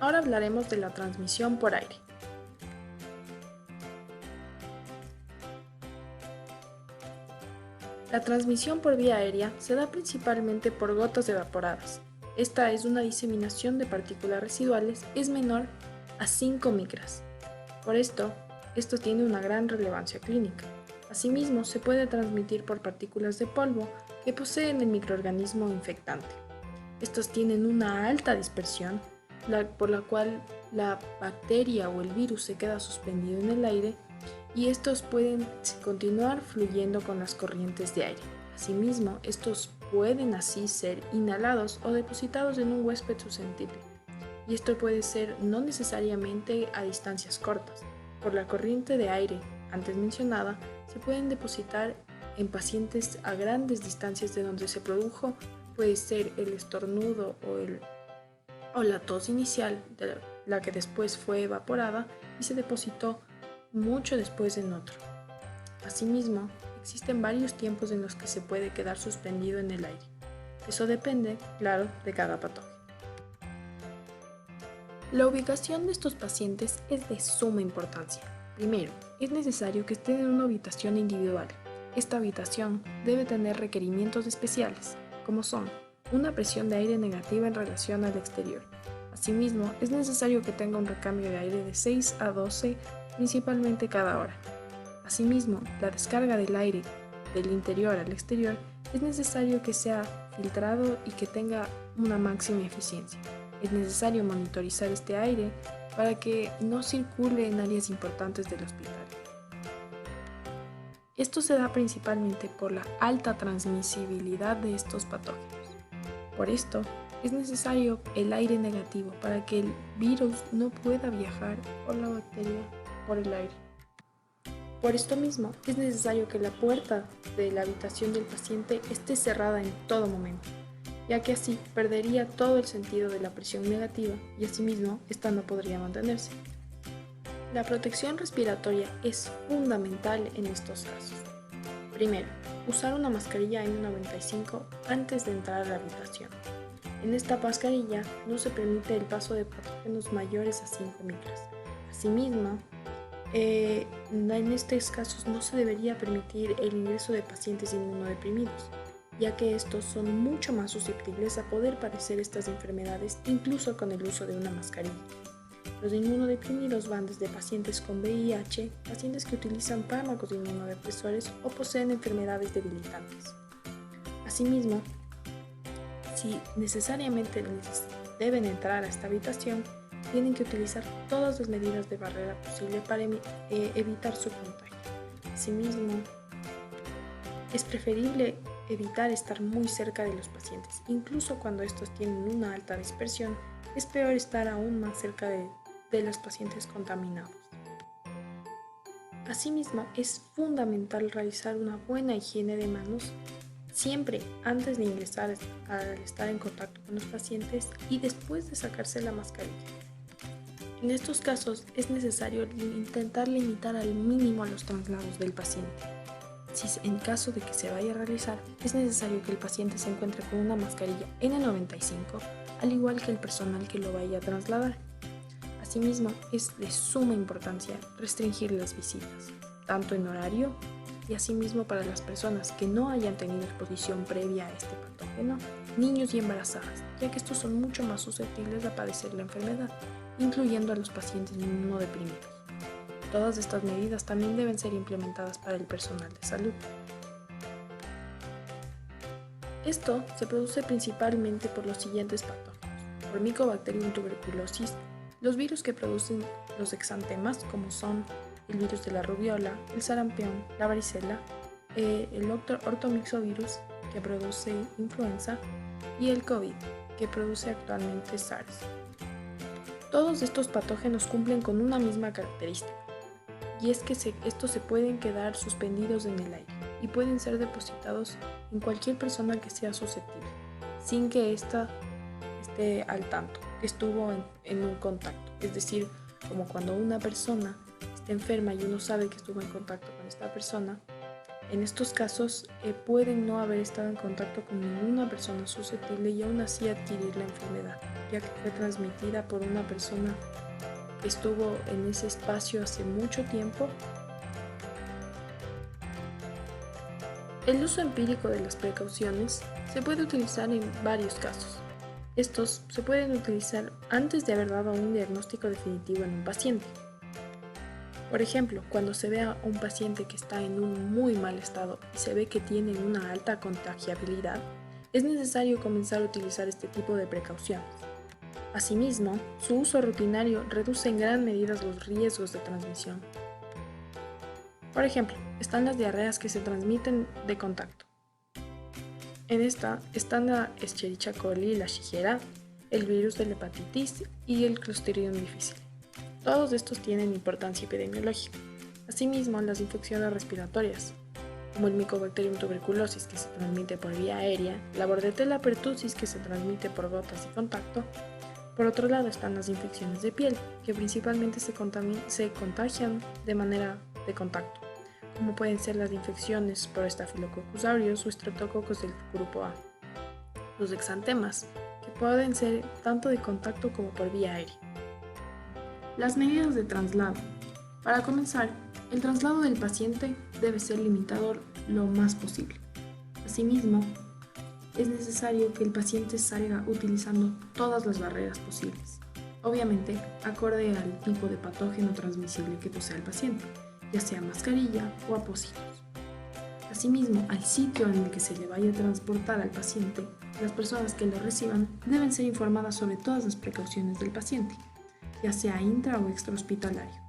Ahora hablaremos de la transmisión por aire. La transmisión por vía aérea se da principalmente por gotas evaporadas. Esta es una diseminación de partículas residuales, es menor a 5 micras. Por esto tiene una gran relevancia clínica. Asimismo, se puede transmitir por partículas de polvo que poseen el microorganismo infectante. Estos tienen una alta dispersión, por la cual la bacteria o el virus se queda suspendido en el aire y estos pueden continuar fluyendo con las corrientes de aire. Asimismo, estos pueden así ser inhalados o depositados en un huésped susceptible. Y esto puede ser no necesariamente a distancias cortas. Por la corriente de aire antes mencionada, se pueden depositar en pacientes a grandes distancias de donde se produjo, puede ser el estornudo o la tos inicial, de la que después fue evaporada y se depositó mucho después en otro. Asimismo, existen varios tiempos en los que se puede quedar suspendido en el aire. Eso depende, claro, de cada patógeno. La ubicación de estos pacientes es de suma importancia. Primero, es necesario que estén en una habitación individual. Esta habitación debe tener requerimientos especiales, como son una presión de aire negativa en relación al exterior. Asimismo, es necesario que tenga un recambio de aire de 6 a 12, principalmente cada hora. Asimismo, la descarga del aire del interior al exterior es necesario que sea filtrado y que tenga una máxima eficiencia. Es necesario monitorizar este aire para que no circule en áreas importantes del hospital. Esto se da principalmente por la alta transmisibilidad de estos patógenos. Por esto, es necesario el aire negativo para que el virus no pueda viajar por la bacteria por el aire. Por esto mismo, es necesario que la puerta de la habitación del paciente esté cerrada en todo momento, ya que así perdería todo el sentido de la presión negativa y asimismo esta no podría mantenerse. La protección respiratoria es fundamental en estos casos. Primero, usar una mascarilla N95 antes de entrar a la habitación. En esta mascarilla no se permite el paso de patógenos mayores a 5 micras. Asimismo, en estos casos no se debería permitir el ingreso de pacientes inmunodeprimidos, ya que estos son mucho más susceptibles a poder padecer estas enfermedades incluso con el uso de una mascarilla. Los inmunodeprimidos van desde pacientes con VIH, pacientes que utilizan fármacos inmunodepresores o poseen enfermedades debilitantes. Asimismo, si necesariamente deben entrar a esta habitación, tienen que utilizar todas las medidas de barrera posible para evitar su contagio. Asimismo, es preferible evitar estar muy cerca de los pacientes. Incluso cuando estos tienen una alta dispersión, es peor estar aún más cerca de los pacientes contaminados. Asimismo, es fundamental realizar una buena higiene de manos siempre antes de ingresar al estar en contacto con los pacientes y después de sacarse la mascarilla. En estos casos es necesario intentar limitar al mínimo los traslados del paciente. Si en caso de que se vaya a realizar, es necesario que el paciente se encuentre con una mascarilla N95, al igual que el personal que lo vaya a trasladar. Asimismo, es de suma importancia restringir las visitas, tanto en horario y asimismo para las personas que no hayan tenido exposición previa a este patógeno, niños y embarazadas, ya que estos son mucho más susceptibles a padecer la enfermedad, incluyendo a los pacientes inmunodeprimidos. Todas estas medidas también deben ser implementadas para el personal de salud. Esto se produce principalmente por los siguientes patógenos: por Mycobacterium tuberculosis, los virus que producen los exantemas, como son el virus de la rubiola, el sarampión, la varicela, el ortomyxovirus, que produce influenza, y el COVID, que produce actualmente SARS. Todos estos patógenos cumplen con una misma característica, y es que estos se pueden quedar suspendidos en el aire y pueden ser depositados en cualquier persona que sea susceptible, sin que ésta esté al tanto, que estuvo en un contacto. Es decir, como cuando una persona está enferma y uno sabe que estuvo en contacto con esta persona, en estos casos pueden no haber estado en contacto con ninguna persona susceptible y aún así adquirir la enfermedad. ya que fue transmitida por una persona que estuvo en ese espacio hace mucho tiempo. El uso empírico de las precauciones se puede utilizar en varios casos. Estos se pueden utilizar antes de haber dado un diagnóstico definitivo en un paciente. Por ejemplo, cuando se ve a un paciente que está en un muy mal estado y se ve que tiene una alta contagiabilidad, es necesario comenzar a utilizar este tipo de precauciones. Asimismo, su uso rutinario reduce en gran medida los riesgos de transmisión. Por ejemplo, están las diarreas que se transmiten de contacto. En esta están la Escherichia coli, la Shigella, el virus de la hepatitis y el Clostridium difficile. Todos estos tienen importancia epidemiológica. Asimismo, las infecciones respiratorias, como el Mycobacterium tuberculosis que se transmite por vía aérea, la Bordetella pertussis que se transmite por gotas y contacto. Por otro lado están las infecciones de piel, que principalmente se contagian de manera de contacto, como pueden ser las infecciones por Staphylococcus aureus o Streptococcus del grupo A. Los exantemas, que pueden ser tanto de contacto como por vía aérea. Las medidas de traslado. Para comenzar, el traslado del paciente debe ser limitado lo más posible. Asimismo, es necesario que el paciente salga utilizando todas las barreras posibles, obviamente acorde al tipo de patógeno transmisible que posea el paciente, ya sea mascarilla o apósitos. Asimismo, al sitio en el que se le vaya a transportar al paciente, las personas que lo reciban deben ser informadas sobre todas las precauciones del paciente, ya sea intra o extrahospitalario.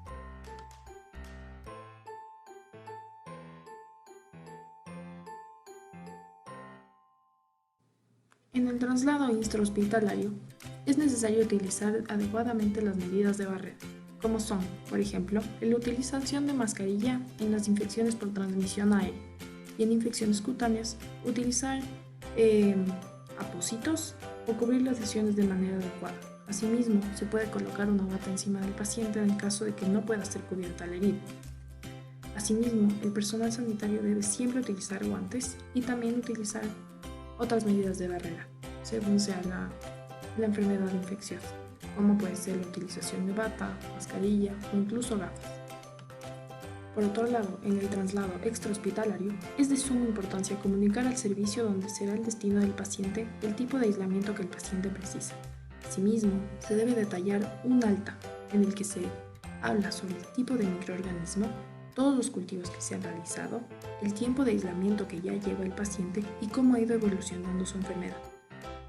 En el traslado intrahospitalario, es necesario utilizar adecuadamente las medidas de barrera, como son, por ejemplo, la utilización de mascarilla en las infecciones por transmisión aérea y en infecciones cutáneas, utilizar apósitos o cubrir las lesiones de manera adecuada. Asimismo, se puede colocar una bata encima del paciente en el caso de que no pueda ser cubierta la herida. Asimismo, el personal sanitario debe siempre utilizar guantes y también utilizar otras medidas de barrera, según sea la enfermedad infecciosa, como puede ser la utilización de bata, mascarilla o incluso gafas. Por otro lado, en el traslado extrahospitalario, es de suma importancia comunicar al servicio donde será el destino del paciente el tipo de aislamiento que el paciente precisa. Asimismo, se debe detallar un alta en el que se habla sobre el tipo de microorganismo, todos los cultivos que se han realizado, el tiempo de aislamiento que ya lleva el paciente y cómo ha ido evolucionando su enfermedad.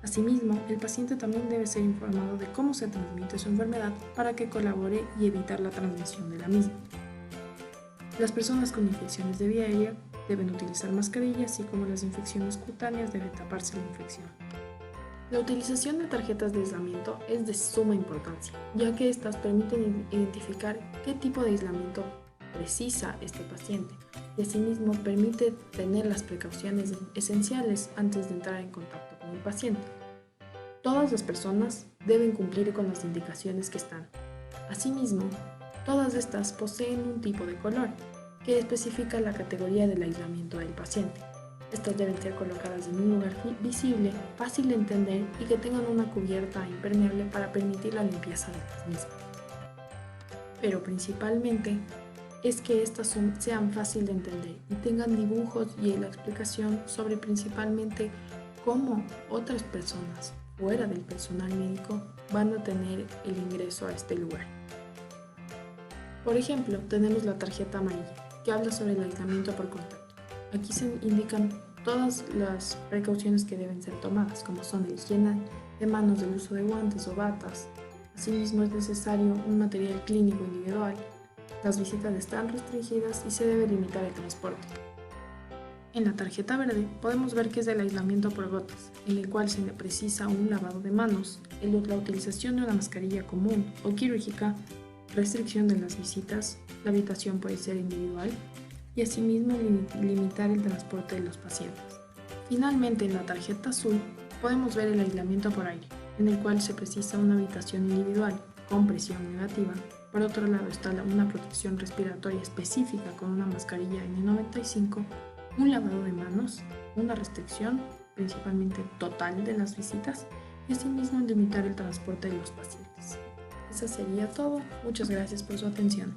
Asimismo, el paciente también debe ser informado de cómo se transmite su enfermedad para que colabore y evitar la transmisión de la misma. Las personas con infecciones de vía aérea deben utilizar mascarillas, así como las infecciones cutáneas deben taparse la infección. La utilización de tarjetas de aislamiento es de suma importancia, ya que estas permiten identificar qué tipo de aislamiento precisa este paciente y asimismo permite tener las precauciones esenciales antes de entrar en contacto con el paciente. Todas las personas deben cumplir con las indicaciones que están. Asimismo, todas estas poseen un tipo de color que especifica la categoría del aislamiento del paciente. Estas deben ser colocadas en un lugar visible, fácil de entender y que tengan una cubierta impermeable para permitir la limpieza de las mismas. Pero principalmente es que estas sean fáciles de entender y tengan dibujos y la explicación sobre principalmente cómo otras personas fuera del personal médico van a tener el ingreso a este lugar. Por ejemplo, tenemos la tarjeta amarilla, que habla sobre el aislamiento por contacto. Aquí se indican todas las precauciones que deben ser tomadas, como son la higiene de manos, el uso de guantes o batas. Asimismo, es necesario un material clínico individual. Las visitas están restringidas y se debe limitar el transporte. En la tarjeta verde podemos ver que es el aislamiento por gotas, en el cual se precisa un lavado de manos, la utilización de una mascarilla común o quirúrgica, restricción de las visitas, la habitación puede ser individual y asimismo limitar el transporte de los pacientes. Finalmente, en la tarjeta azul podemos ver el aislamiento por aire, en el cual se precisa una habitación individual con presión negativa. Por otro lado está una protección respiratoria específica con una mascarilla N95, un lavado de manos, una restricción principalmente total de las visitas y asimismo limitar el transporte de los pacientes. Eso sería todo. Muchas gracias por su atención.